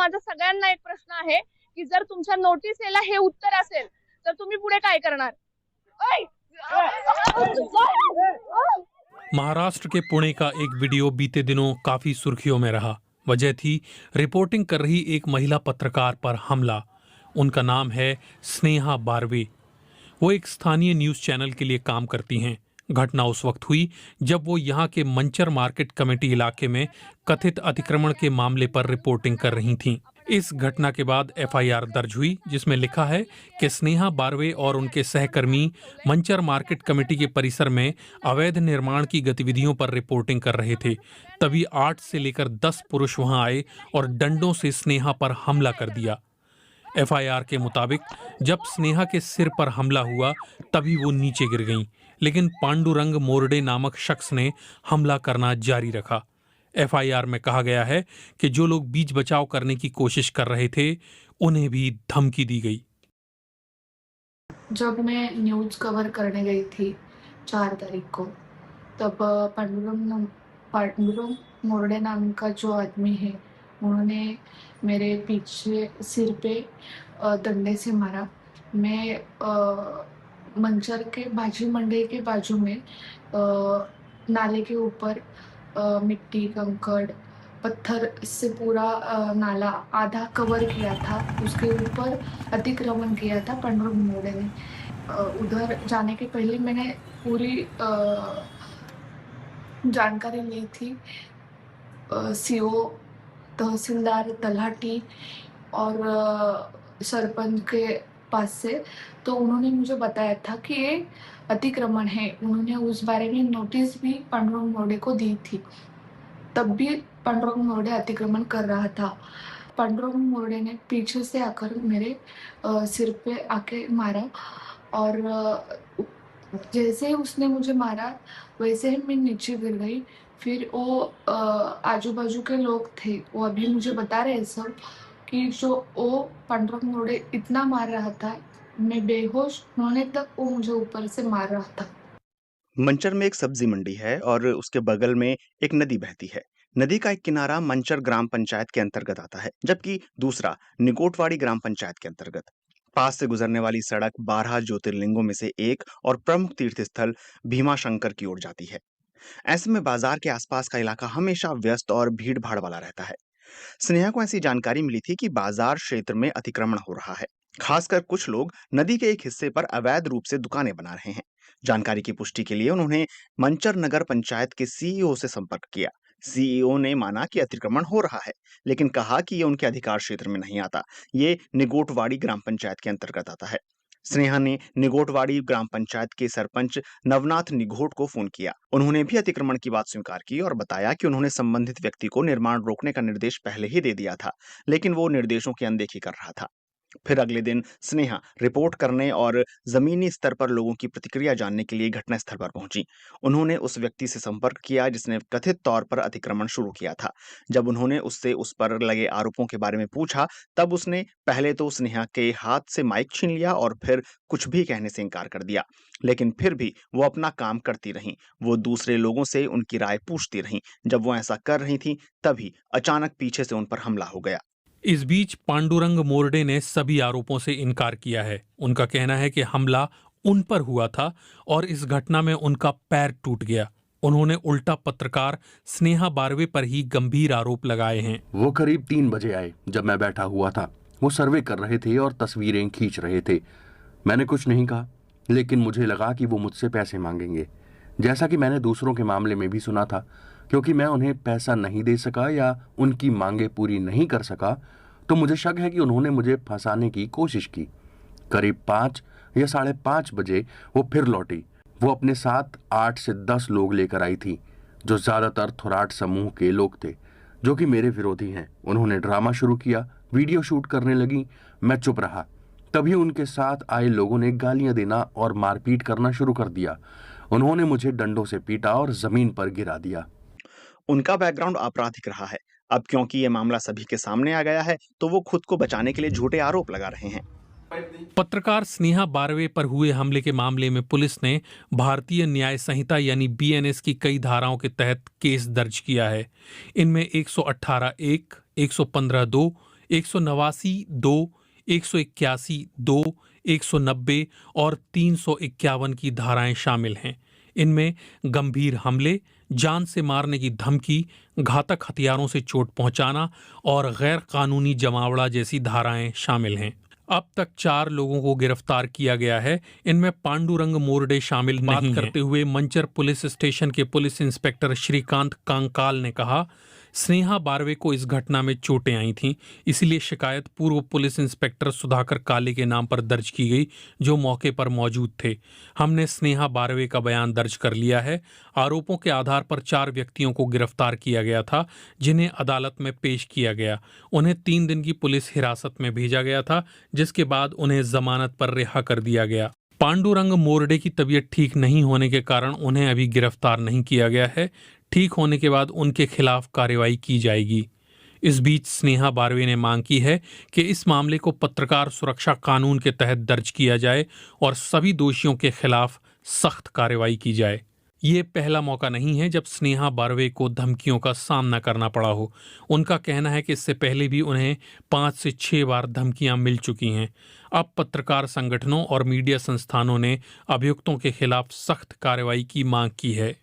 माझा सगळ्यांना एक प्रश्न आहे की जर तुमच्या नोटिसेला हे उत्तर असेल तर तुम्ही पुढे काय करणार? महाराष्ट्र के पुणे का एक वीडियो बीते दिनों काफी सुर्खियों में रहा। वजह थी रिपोर्टिंग कर रही एक महिला पत्रकार पर हमला। उनका नाम है स्नेहा बारवे। वो एक स्थानीय न्यूज चैनल के लिए काम करती हैं। घटना उस वक्त हुई जब वो यहाँ के मंचर मार्केट कमेटी इलाके में कथित अतिक्रमण के मामले पर रिपोर्टिंग कर रही थीं। इस घटना के बाद एफआईआर दर्ज हुई जिसमें लिखा है कि स्नेहा बारवे और उनके सहकर्मी मंचर मार्केट कमेटी के परिसर में अवैध निर्माण की गतिविधियों पर रिपोर्टिंग कर रहे थे। तभी 8 से लेकर 10 पुरुष वहां आए और डंडों से स्नेहा पर हमला कर दिया। एफआईआर के मुताबिक जब स्नेहा के सिर पर हमला हुआ तभी वो नीचे गिर गईं, लेकिन पांडुरंग मोरडे नामक शख्स ने हमला करना जारी रखा। एफआईआर में कहा गया है कि जो लोग बीच बचाव करने की कोशिश कर रहे थे उन्हें भी धमकी दी गई। जब मैं न्यूज़ कवर करने गई थी 4 तारीख को, तब पांडुरंग मोरडे नाम का जो आदमी है उन्होंने मेरे पीछे सिर पे डंडे से मारा। मैं मंचर के भाजी मंडी के बाजू में नाले के ऊपर मिट्टी, कंकड़, पत्थर से पूरा नाला आधा कवर किया था। उसके ऊपर अतिक्रमण किया था पांडुरंग मोरडे ने। उधर जाने के पहले मैंने पूरी जानकारी ली थी सीओ, तहसीलदार, तलाठी और सरपंच के पास से। तो उन्होंने मुझे बताया था कि ये अतिक्रमण है। उन्होंने उस बारे में नोटिस भी पांडुरंग मोरडे को दी थी। तब भी पांडुरंग मोरडे अतिक्रमण कर रहा था। पांडुरंग मोरडे ने पीछे से आकर मेरे सिर पे आके मारा और जैसे ही उसने मुझे मारा वैसे ही मैं नीचे गिर गई। फिर वो आजू बाजू के लोग थे, वो अभी मुझे बता रहे सब कि जो वो पांडुरंग मोरडे इतना मार रहा था, मैं बेहोश होने तक वो मुझे ऊपर से मार रहा था। मंचर में एक सब्जी मंडी है और उसके बगल में एक नदी बहती है। नदी का एक किनारा मंचर ग्राम पंचायत के अंतर्गत आता है, जबकि दूसरा निगोटवाड़ी ग्राम पंचायत के अंतर्गत। पास से गुजरने वाली सड़क 12 ज्योतिर्लिंगों में से एक और प्रमुख तीर्थ स्थल भीमा शंकर की ओर जाती है। ऐसे में बाजार के आसपास का इलाका हमेशा व्यस्त और भीड़ भाड़ वाला रहता है। स्नेहा को ऐसी जानकारी मिली थी कि बाजार क्षेत्र में अतिक्रमण हो रहा है। खासकर कुछ लोग नदी के एक हिस्से पर अवैध रूप से दुकानें बना रहे हैं। जानकारी की पुष्टि के लिए उन्होंने मंचर नगर पंचायत के सीईओ से संपर्क किया। सीईओ ने माना कि अतिक्रमण हो रहा है, लेकिन कहा कि ये उनके अधिकार क्षेत्र में नहीं आता। ये निगोटवाड़ी ग्राम पंचायत के अंतर्गत आता है। स्नेहा ने निगोटवाड़ी ग्राम पंचायत के सरपंच नवनाथ निघोट को फोन किया। उन्होंने भी अतिक्रमण की बात स्वीकार की और बताया कि उन्होंने संबंधित व्यक्ति को निर्माण रोकने का निर्देश पहले ही दे दिया था, लेकिन वो निर्देशों की अनदेखी कर रहा था। फिर अगले दिन स्नेहा रिपोर्ट करने और जमीनी स्तर पर लोगों की प्रतिक्रिया जानने के लिए घटनास्थल पर पहुंची। उन्होंने उस व्यक्ति से संपर्क किया जिसने कथित तौर पर अतिक्रमण शुरू किया था। जब उन्होंने उससे उस पर लगे आरोपों के बारे में पूछा, तब उसने पहले तो स्नेहा के हाथ से माइक छीन लिया और फिर कुछ भी कहने से इनकार कर दिया। लेकिन फिर भी वो अपना काम करती रहीं। वो दूसरे लोगों से उनकी राय पूछती रहीं। जब वो ऐसा कर रही थी, तभी अचानक पीछे से उन पर हमला हो गया। इस बीच पांडुरंग मोरडे ने सभी आरोपों से इनकार किया है। उनका कहना है कि हमला उन पर हुआ था और इस घटना में उनका पैर टूट गया। उन्होंने उल्टा पत्रकार स्नेहा बारवे पर ही गंभीर आरोप लगाए हैं। वो करीब 3 बजे आए जब मैं बैठा हुआ था। वो सर्वे कर रहे थे और तस्वीरें खींच रहे थे। मैंने कुछ नहीं कहा, लेकिन मुझे लगा कि वो मुझसे पैसे मांगेंगे, जैसा कि मैंने दूसरों के मामले में भी सुना था। क्योंकि मैं उन्हें पैसा नहीं दे सका या उनकी मांगे पूरी नहीं कर सका, तो मुझे शक है कि उन्होंने मुझे फंसाने की कोशिश की। करीब 5 या 5:30 बजे वो फिर लौटी। वो अपने साथ 8 से 10 लोग लेकर आई थी, जो ज्यादातर थोराट समूह के लोग थे, जो कि मेरे विरोधी हैं। उन्होंने ड्रामा शुरू किया, वीडियो शूट करने लगी। मैं चुप रहा। तभी उनके साथ आए लोगों ने गालियां देना और मारपीट करना शुरू कर दिया। उन्होंने मुझे डंडों से पीटा और जमीन पर गिरा दिया। उनका बैकग्राउंड आपराधिक रहा है। अब क्योंकि ये मामला सभी के सामने आ गया है, तो वो खुद को बचाने के लिए झूठे आरोप लगा रहे हैं। पत्रकार स्नेहा बारवे पर हुए हमले के मामले में पुलिस ने भारतीय न्याय संहिता यानी बीएनएस की कई धाराओं के तहत केस दर्ज किया है। इनमें 118(1), 115(2), 189(2), 181(2), 190 और 351 की धाराएं शामिल हैं। इनमें गंभीर हमले, जान से मारने की धमकी, घातक हथियारों से चोट पहुंचाना और गैर कानूनी जमावड़ा जैसी धाराएं शामिल हैं। अब तक 4 लोगों को गिरफ्तार किया गया है। इनमें पांडुरंग मोरडे शामिल नहीं हैं। करते हुए मंचर पुलिस स्टेशन के पुलिस इंस्पेक्टर श्रीकांत कांकाल ने कहा, स्नेहा बारवे को इस घटना में चोटें आई थीं, इसलिए शिकायत पूर्व पुलिस इंस्पेक्टर सुधाकर काले के नाम पर दर्ज की गई, जो मौके पर मौजूद थे। हमने स्नेहा बारवे का बयान दर्ज कर लिया है। आरोपों के आधार पर 4 व्यक्तियों को गिरफ्तार किया गया था, जिन्हें अदालत में पेश किया गया। उन्हें 3 दिन की पुलिस हिरासत में भेजा गया था, जिसके बाद उन्हें जमानत पर रिहा कर दिया गया। पांडुरंग मोरडे की तबीयत ठीक नहीं होने के कारण उन्हें अभी गिरफ्तार नहीं किया गया है। ठीक होने के बाद उनके खिलाफ कार्रवाई की जाएगी। इस बीच स्नेहा बारवे ने मांग की है कि इस मामले को पत्रकार सुरक्षा कानून के तहत दर्ज किया जाए और सभी दोषियों के खिलाफ सख्त कार्रवाई की जाए। ये पहला मौका नहीं है जब स्नेहा बारवे को धमकियों का सामना करना पड़ा हो। उनका कहना है कि इससे पहले भी उन्हें 5 से 6 बार धमकियां मिल चुकी हैं। अब पत्रकार संगठनों और मीडिया संस्थानों ने अभियुक्तों के खिलाफ सख्त कार्रवाई की मांग की है।